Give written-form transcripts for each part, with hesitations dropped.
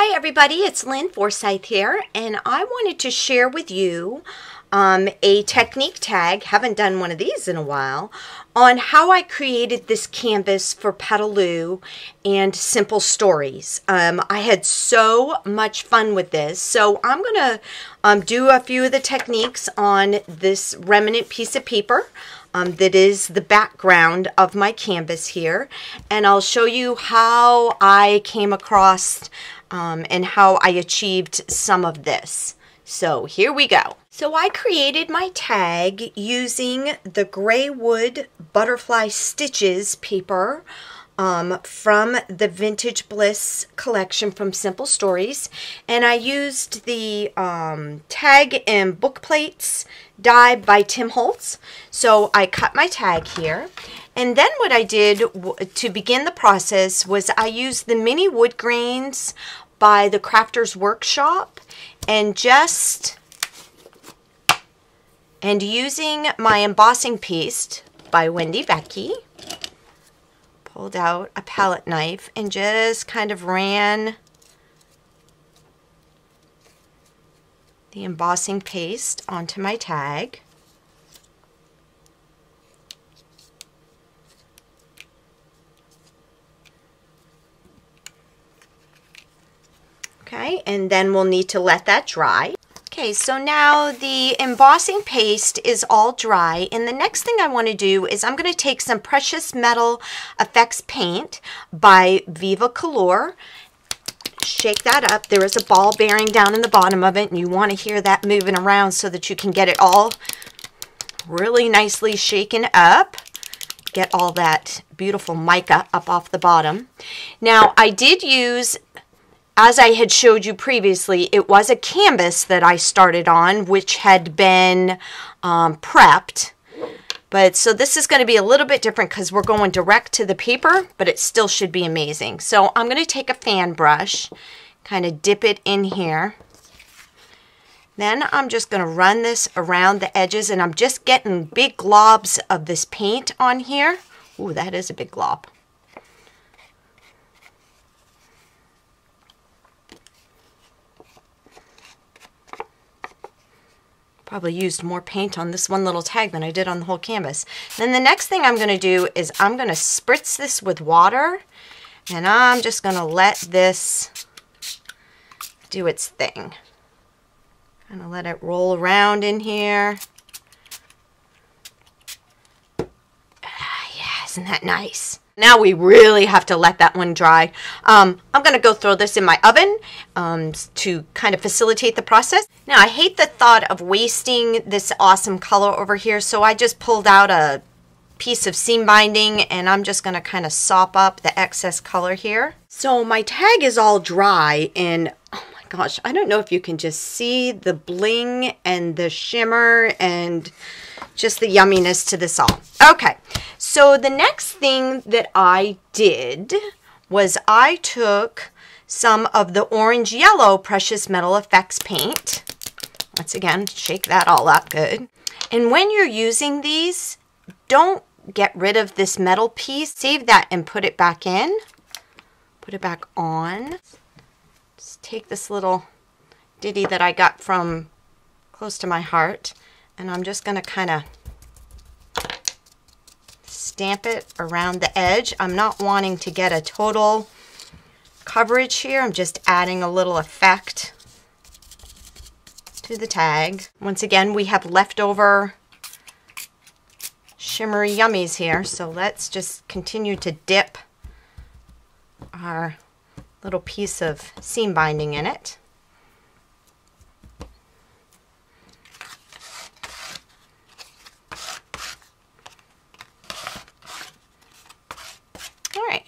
Hi everybody, it's Lynne Forsythe here, and I wanted to share with you a technique tag, haven't done one of these in a while, on how I created this canvas for Petaloo and Simple Stories. I had so much fun with this, so I'm going to do a few of the techniques on this remnant piece of paper. That is the background of my canvas here, and I'll show you how I came across and how I achieved some of this. So here we go. So I created my tag using the gray wood butterfly stitches paper from the Vintage Bliss collection from Simple Stories, and I used the tag and book plates die by Tim Holtz. So I cut my tag here, and then what I did to begin the process was I used the mini wood grains by the Crafters Workshop, and using my embossing paste by Wendy Vecchi, pulled out a palette knife and just kind of ran the embossing paste onto my tag. Okay, and then we'll need to let that dry. Okay, so now the embossing paste is all dry, and the next thing I want to do is I'm going to take some Precious Metal Effects paint by Viva Color, shake that up. There is a ball bearing down in the bottom of it, and you want to hear that moving around so that you can get it all really nicely shaken up. Get all that beautiful mica up off the bottom. Now, I did use, as I had showed you previously, it was a canvas that I started on, which had been prepped. But so this is going to be a little bit different because we're going direct to the paper, but it still should be amazing. So I'm going to take a fan brush, kind of dip it in here. Then I'm just going to run this around the edges, and I'm just getting big globs of this paint on here. Ooh, that is a big glob. Probably used more paint on this one little tag than I did on the whole canvas. Then the next thing I'm going to do is I'm going to spritz this with water, and I'm just going to let this do its thing. Kind of let it roll around in here. Yeah, isn't that nice? Now we really have to let that one dry. I'm going to go throw this in my oven to kind of facilitate the process. Now, I hate the thought of wasting this awesome color over here, so I just pulled out a piece of seam binding, and I'm just going to kind of sop up the excess color here. So my tag is all dry, and oh my gosh, I don't know if you can just see the bling and the shimmer and just the yumminess to this all. Okay, so the next thing that I did was I took some of the orange yellow Precious Metal Effects paint. Once again, shake that all up good. And when you're using these, don't get rid of this metal piece. Save that and put it back in. Put it back on. Just take this little ditty that I got from close to my heart, and I'm just going to kind of stamp it around the edge. I'm not wanting to get a total coverage here. I'm just adding a little effect to the tag. Once again, we have leftover shimmery yummies here, so let's just continue to dip our little piece of seam binding in it.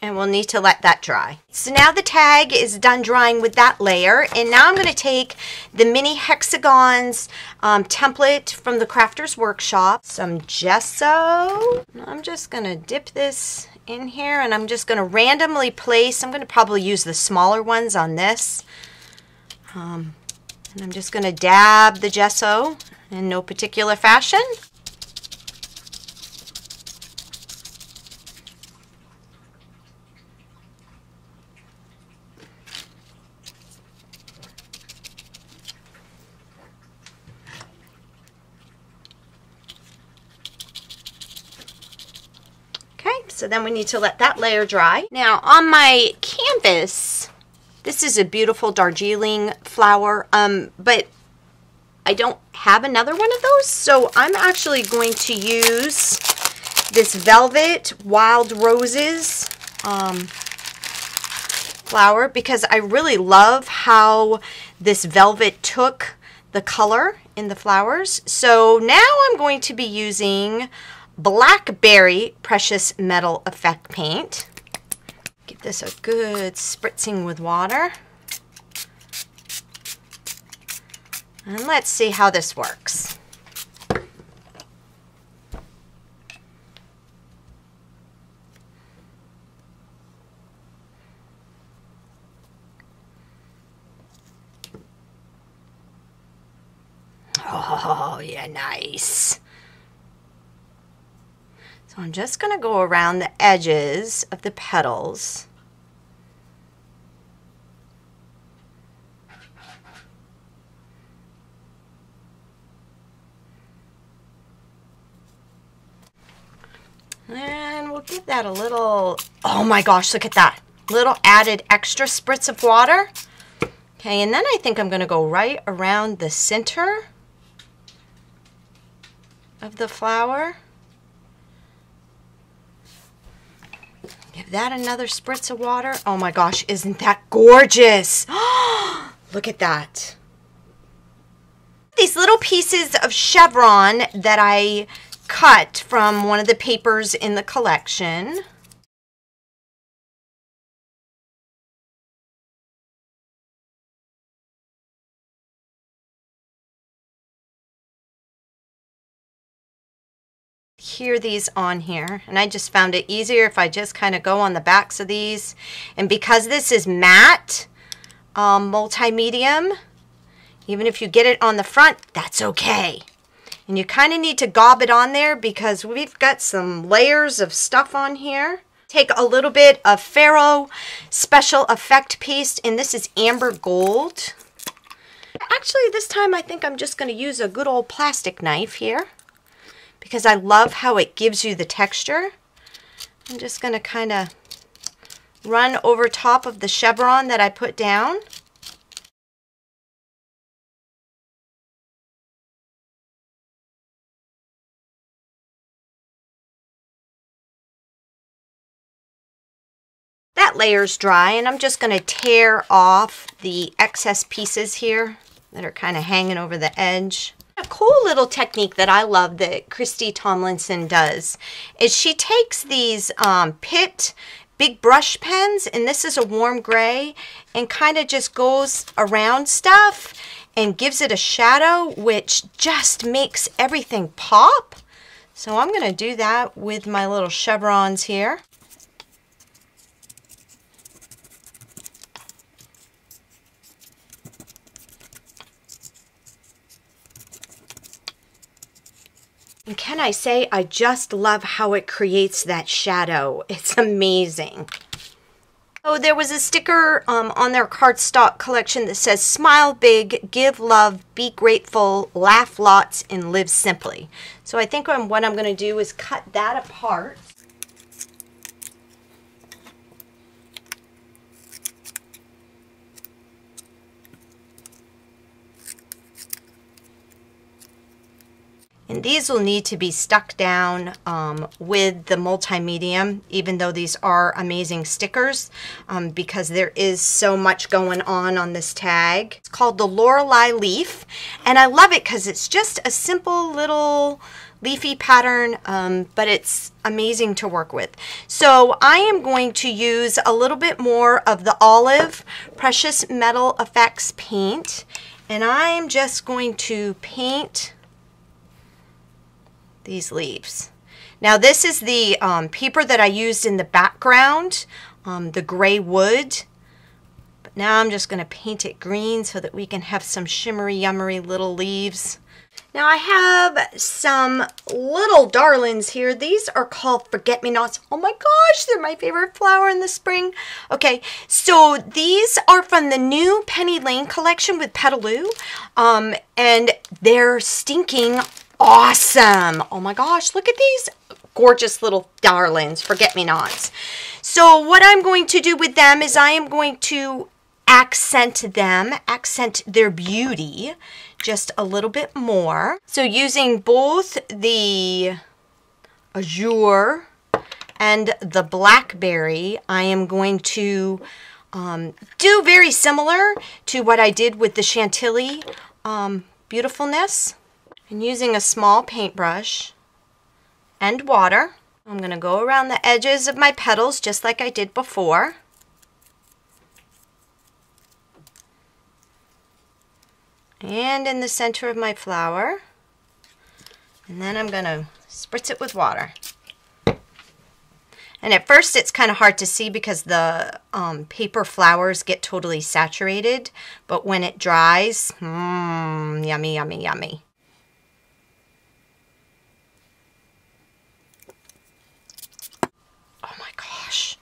And we'll need to let that dry. So now the tag is done drying with that layer, and now I'm going to take the mini hexagons template from the Crafters Workshop, some gesso. I'm just going to dip this in here, and I'm just going to randomly place, I'm going to probably use the smaller ones on this, and I'm just going to dab the gesso in no particular fashion. So then we need to let that layer dry. Now on my canvas, this is a beautiful Darjeeling flower, but I don't have another one of those, so I'm actually going to use this Velvet Wild Roses flower because I really love how this velvet took the color in the flowers. So now I'm going to be using Blackberry Precious Metal Effect Paint. Give this a good spritzing with water. And let's see how this works. Oh, yeah, nice. So I'm just going to go around the edges of the petals. And we'll give that a little, oh my gosh, look at that. Little added extra spritz of water. Okay, and then I think I'm going to go right around the center of the flower. Give that another spritz of water. Oh my gosh, isn't that gorgeous? Look at that. These little pieces of chevron that I cut from one of the papers in the collection. Hear these on here, and I just found it easier if I just kind of go on the backs of these. And because this is matte multi-medium, even if you get it on the front, that's okay. And you kind of need to gob it on there because we've got some layers of stuff on here. Take a little bit of Faro Special Effect Paste, and this is Amber Gold. Actually, this time I think I'm just going to use a good old plastic knife here because I love how it gives you the texture. I'm just going to kind of run over top of the chevron that I put down. That layer's dry, and I'm just going to tear off the excess pieces here that are kind of hanging over the edge. A cool little technique that I love that Christy Tomlinson does is she takes these Pitt big brush pens, and this is a warm gray, and kind of just goes around stuff and gives it a shadow, which just makes everything pop. So I'm going to do that with my little chevrons here. And can I say, I just love how it creates that shadow. It's amazing. Oh, there was a sticker on their cardstock collection that says, "Smile big, give love, be grateful, laugh lots, and live simply." So I think what I'm going to do is cut that apart. And these will need to be stuck down with the multi-medium, even though these are amazing stickers, because there is so much going on this tag. It's called the Lorelei Leaf, and I love it because it's just a simple little leafy pattern, but it's amazing to work with. So I am going to use a little bit more of the Olive Precious Metal Effects paint, and I'm just going to paint these leaves. Now this is the paper that I used in the background, the gray wood. But now I'm just going to paint it green so that we can have some shimmery, yummery little leaves. Now I have some little darlings here. These are called Forget-Me-Nots. Oh my gosh, they're my favorite flower in the spring. Okay, so these are from the new Penny Lane collection with Petaloo, and they're stinking awesome. Oh my gosh, look at these gorgeous little darlings, forget-me-nots. So what I'm going to do with them is I am going to accent their beauty just a little bit more. So using both the azure and the blackberry, I am going to do very similar to what I did with the Chantilly beautifulness. And using a small paintbrush and water, I'm going to go around the edges of my petals just like I did before. And in the center of my flower. And then I'm going to spritz it with water. And at first it's kind of hard to see because the paper flowers get totally saturated. But when it dries, yummy, yummy, yummy. Oh my gosh.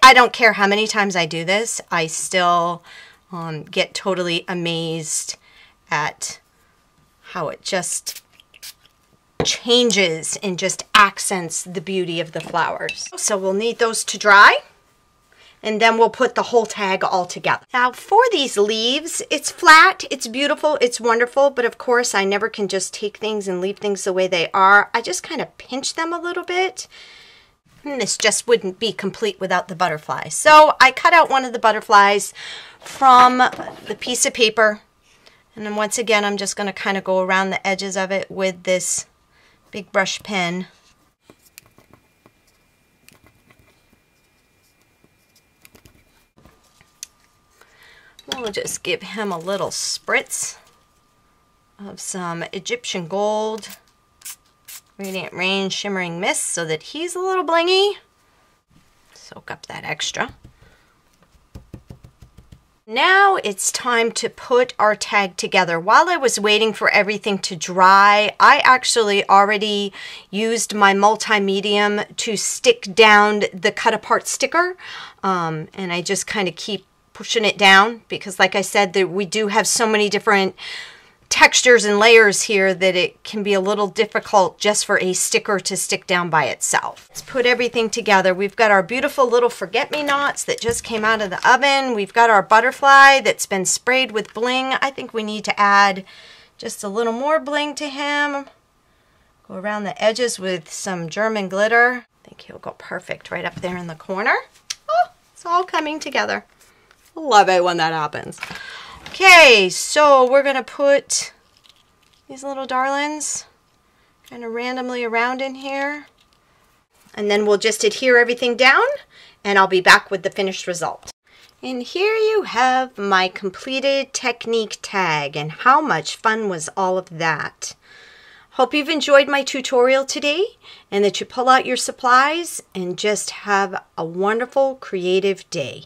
I don't care how many times I do this. I still get totally amazed at how it just changes and just accents the beauty of the flowers. So we'll need those to dry, and then we'll put the whole tag all together. Now for these leaves, it's flat, it's beautiful, it's wonderful, but of course I never can just take things and leave things the way they are. I just kind of pinch them a little bit. And this just wouldn't be complete without the butterfly. So I cut out one of the butterflies from the piece of paper, and then once again I'm just going to kind of go around the edges of it with this big brush pen. We'll just give him a little spritz of some Egyptian gold, Radiant Rain Shimmering Mist, so that he's a little blingy. Soak up that extra. Now it's time to put our tag together. While I was waiting for everything to dry, I actually already used my multi-medium to stick down the cut apart sticker. And I just kind of keep pushing it down because, like I said, we do have so many different textures and layers here that it can be a little difficult just for a sticker to stick down by itself. Let's put everything together. We've got our beautiful little forget-me-nots that just came out of the oven. We've got our butterfly that's been sprayed with bling. I think we need to add just a little more bling to him. Go around the edges with some German glitter. I think he'll go perfect right up there in the corner. Oh, it's all coming together. Love it when that happens. Okay, so we're going to put these little darlings kind of randomly around in here. And then we'll just adhere everything down, and I'll be back with the finished result. And here you have my completed technique tag, and how much fun was all of that. Hope you've enjoyed my tutorial today, and that you pull out your supplies and just have a wonderful creative day.